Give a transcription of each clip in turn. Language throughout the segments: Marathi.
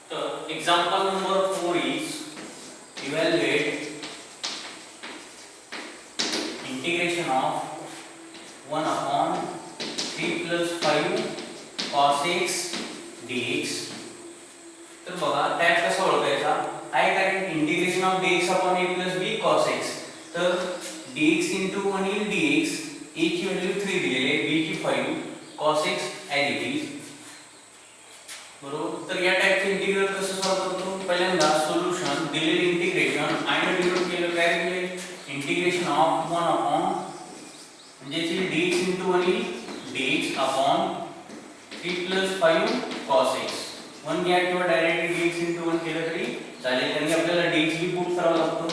So example number 4 is evaluate integration of 1 upon 3 plus 5 cos x dx. तर बघा त्यात कसं ओळखायचा आहे कारण integration of dx upon a plus b cos x. तर dx into 1 येईल dx, a ची व्हॅल्यू 3 दिलेली आहे, b ची 5, cos x as it is. बरोबर. तर या टाइपचे इंटिग्रल कसं सॉल्व्ह करतो? पहिल्यांदा सोल्युशन दिलेले इंटिग्रेशन आणि डिनोट केलं काय दिले इंटिग्रेशन ऑफ 1 अपॉन म्हणजे इथे dx into 1 येईल dx upon 3 plus 5 cos x. 1 घ्या किंवा डायरेक्टली dx into 1 केलं तरी चालेल कारण की आपल्याला dx ही पुट करावा लागतो.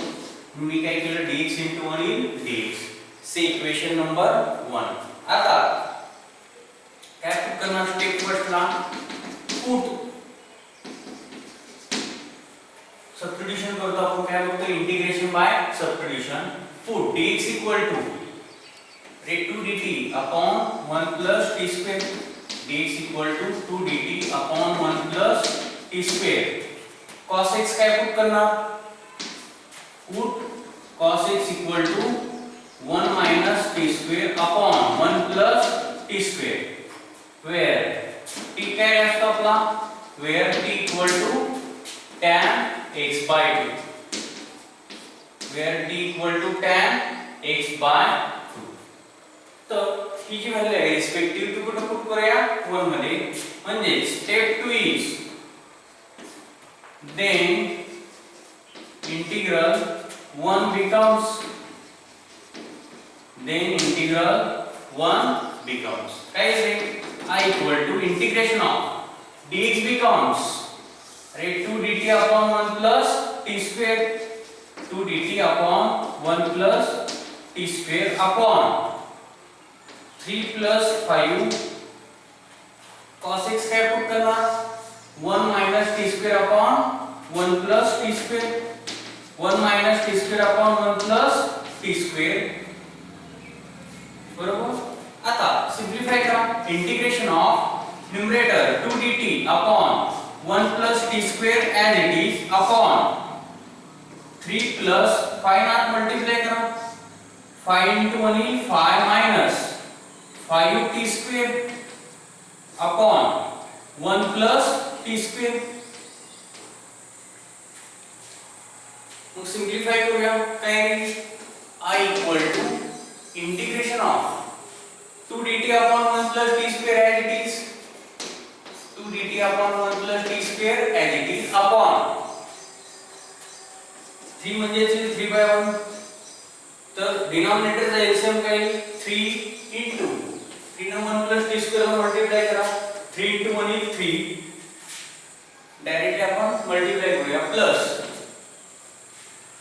मी काय केलं dx into 1 येईल dx. से इक्वेशन नंबर 1. आता काय पुट करणार स्टेप फर्स्टला पुट सबस्टिट्यूशन करतो आपण काय बघतो integration by substitution. Put dx equal to root 2 dt upon 1 plus t square. dx equal to 2 dt upon 1 plus t square. cos x काय पुट करणार? Put cos x equal to 1 minus t square upon 1 plus t square. where t काय असतो आपला? where t equal to tan x by 2. where t equal to tan x by 2. तर ही जी व्हॅल्यू आहे रिस्पेक्टिव्ह टू कुठे पुट करूया 1 मध्ये. म्हणजे step 2 is then integral 1 becomes काय आहे I equal to integration of dx becomes root 2 dt upon 1 plus t square 2 dt upon 1 plus t square upon 3 plus 5 cos x काय पुट करणार 1 minus t square upon 1 plus t square 1 minus t square upon 1 plus t square. बरोबर. आता सिम्प्लिफाय करा integration of numerator 2 dt upon 1 plus t square as it is upon 3 plus 5 not multiply करा 5 into 1 is 5 minus 5 t square upon 1 plus t square. मग सिम्प्लिफाय करूया काय I equal to integration of 2 dt upon 1 plus t square as it is 2 dt upon 1 plus t square as it is upon 3 म्हणजे 3 by 1. तर डिनॉमिनेटरचा एलसीएम काय 3 into 3 ने 1 plus t square मल्टीप्लाई करा 3 into 1 is 3 डायरेक्टली आपण मल्टीप्लाई करूया plus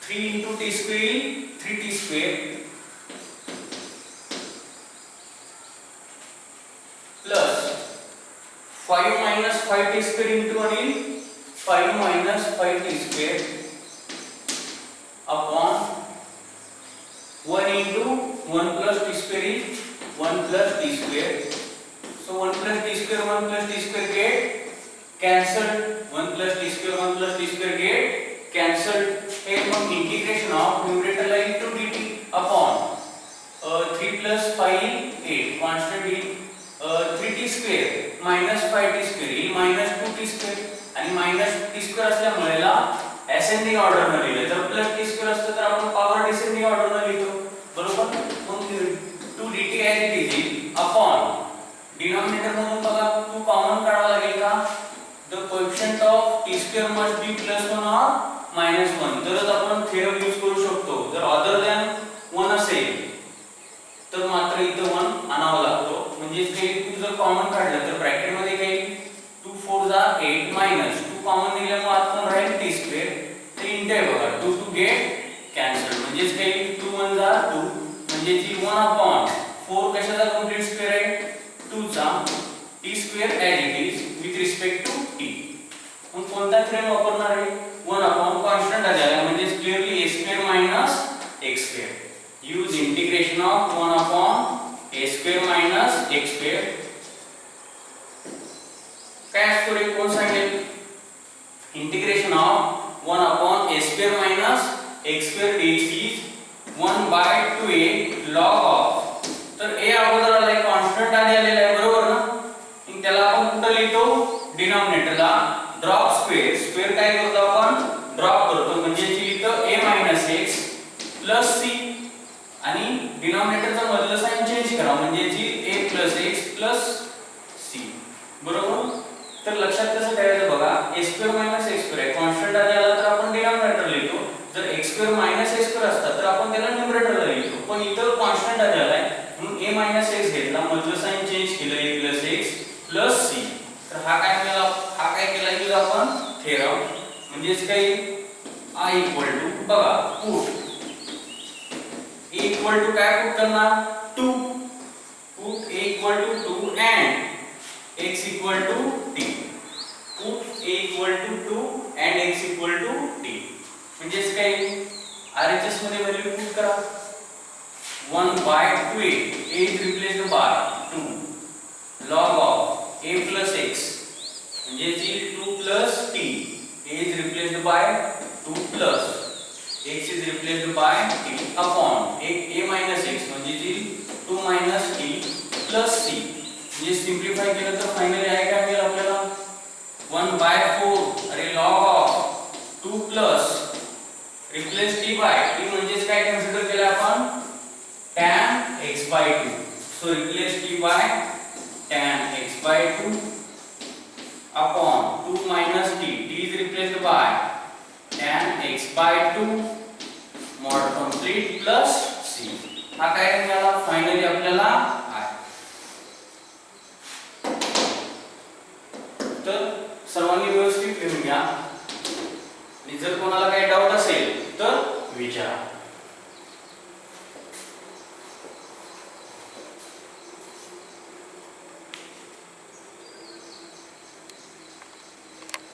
3 into t square 3t square plus 5 minus 5t square into 1 is 5 minus 5t square upon 1 into 1 plus t square is 1 plus t square. So 1 plus t square 1 plus t square get cancelled. 1 plus t square 1 plus t square get cancelled. Here from integration of numerator line to dt upon 3 plus 5 8 constant is 3t square minus 5t square is minus 2t square आणि minus t square असल्यामुळे ला ascending order न लिहिले तर plus t square असतं तर आपण power descending order न लिहितो. बरोबर. मग 2 dt as it is upon denominator मधून बघा 2 कॉमन काढावा लागेल का? the coefficient of t square must be plus 1 or minus 1 तरच आपण थेरम यूज करू शकतो. जर other than 1 असेल तर मात्र इथं 1 आणावा लागतो. म्हणजे ते तू जर कॉमन काढलं तर ब्रॅकेट मध्ये काय 2 4 8 minus 2 कॉमन निघाल्यामुळे आपण राहील t square. तर इंट आहे बघा 2 to get cancel म्हणजे काय 2 1 2 म्हणजे ती 1 upon 4 कशाचा कंप्लीट स्क्वेअर आहे 2 चा t square as it is with respect to t. मग कोणता थेरम वापरणार आहे 1 upon constant आला म्हणजे clearly a square minus x square. use integration of 1 upon a square minus x square काय असतो रे, कोण सांगेल? Integration of 1 upon a square minus x square dx is 1/2a log of, तर a अगोदर आलाय कॉन्स्टंट आधी आलेला आहे बरोबर ना, मग त्याला आपण कुठे लिहितो? डिनॉमिनेटरला ड्रॉप स्क्वेअर, स्क्वेअर काय करतो आपण? ड्रॉप करतो, म्हणजे लिहितो a x प्लस c आणि डिनॉमिनेटरचा मधलं साइन चेंज करा, म्हणजे a x प्लस c बरोबर. तर लक्षात कसं ठेवायचं बघा, a square minus x square आहे, कॉन्स्टंट आधी आला तर आपण डिनॉमिनेटर लिहितो, जर x square minus x square असता तर आपण त्याला न्यूमरेटरला लिहितो, पण इथं कॉन्स्टंट आधी आलाय म्हणून a मायनस x घेतला, मधलं साइन चेंज केलं a x प्लस c. तर हा काय केला? हा काय केला यूज आपण? थेरम, म्हणजेच काही i इक्वल टू बघा पुट a इक्वल टू काय पुट करणार? 2, put a equal to 2 and x equal to t, put a equal to 2 and x equal to t, म्हणजेच काय RHS मध्ये व्हॅल्यू पुट करा 1/2a, a is replaced by 2 log of a plus x, म्हणजे 2 plus t, a is replaced by 2 plus x is replaced by t upon a minus x, म्हणजे 2 minus t plus c. म्हणजे सिंपलीफाय केलं तर फायनली आहे काय मिळेल आपल्याला? 1/4, अरे log of 2 plus replace t by t, म्हणजेच काय कन्सिडर केलं आपण? tan x by 2. So replace t by tan x by 2 upon 2 minus t, t is replaced by tan x by 2 mod complete plus c. हा काय मिळाला फायनली आपल्याला आहे. तर सर्वांनी व्यवस्थित लिहून घ्या आणि जर कोणाला काही डाऊट असेल तर विचारा.